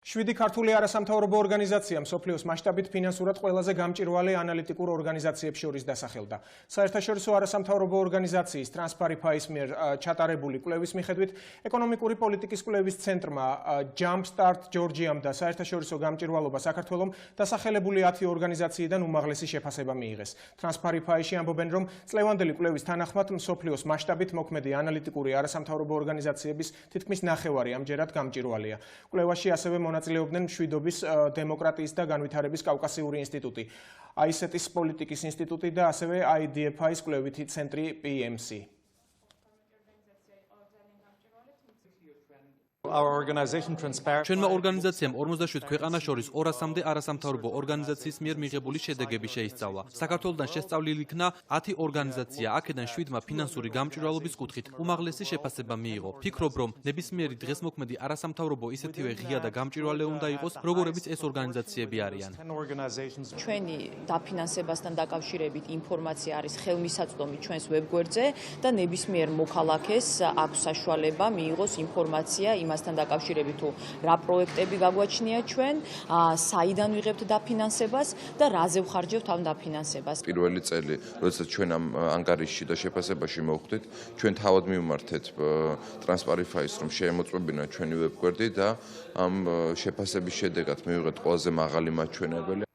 შვიდი ქართული არასამთავრობო ორგანიზაცია მსოფლიოს მასშტაბით ფინანსურად ყველაზე გამჭვირვალე ანალიტიკურ ორგანიზაციებს შორის დასახელდა. საერთაშორისო არასამთავრობო ორგანიზაციის ტრანსპარიფაის მიერ ჩატარებული კვლევის მიხედვით, ეკონომიკური პოლიტიკის კვლევის ცენტრმა Jumpstart Georgiam და საერთაშორისო გამჭვირვალობა საქართველომ დასახელებული 10 ორგანიზაციიდან უმაღლესი შეფასება მიიღეს. ტრანსპარიფაიში ამბობენ, რომ წლევანდელი კვლევის თანახმად მსოფლიოს მასშტაბით მოქმედი ანალიტიკური არასამთავრობო ორგანიზაციების თითქმის ნახევარი ამჯერად გამჭვირვალეა. კვლევაში ასევე მონაწილეობდნენ მშვიდობის, დემოკრატიის და განვითარების კავკასიური ინსტიტუტი, ICET-ის პოლიტიკის ინსტიტუტი და ასევე IDFI-ის კვლევითი ცენტრი PMC. ჩვენმა ორგანიზაციამ 47 ქვეყანას შორის 200-მდე არასამთავრობო ორგანიზაციის მიერ მიღებული შედეგები შეისწავლა. საქართველოდან შესწავლილი იქნა 10 ორგანიზაცია, აქედან 7-მა ფინანსური გამჭვირვალობის კუთხით უმაღლესი შეფასება მიიღო. ფიქრობ, რომ ნებისმიერი დღეს მოქმედი არასამთავრობო ისეთივე ღია და გამჭვირვალე უნდა იყოს, როგორებიც ეს ორგანიზაციები არიან. ჩვენი დაფინანსებასთან დაკავშირებით ინფორმაცია არის ხელმისაწვდომი ჩვენს ვებგვერდზე და ნებისმიერ მოქალაქეს აქვს საშუალება მიიღოს ინფორმაცია იმასთან დაკავშირებით თუ რა პროექტები გაგვაჩნია ჩვენ, საიდან ვიღებთ დაფინანსებას და რაზე ვხარჯებთ ამ დაფინანსებას. პირველი წელი, როდესაც ჩვენ ამ ანგარიშში და შეფასებაში მოვხვდით, ჩვენ თავად მივმართეთ ტრანსპარიფაის, რომ შეემოწმებინა ჩვენი ვებგვერდი და ამ შეფასების შედეგად მივიღეთ ყველაზე მაღალი მაჩვენებელი.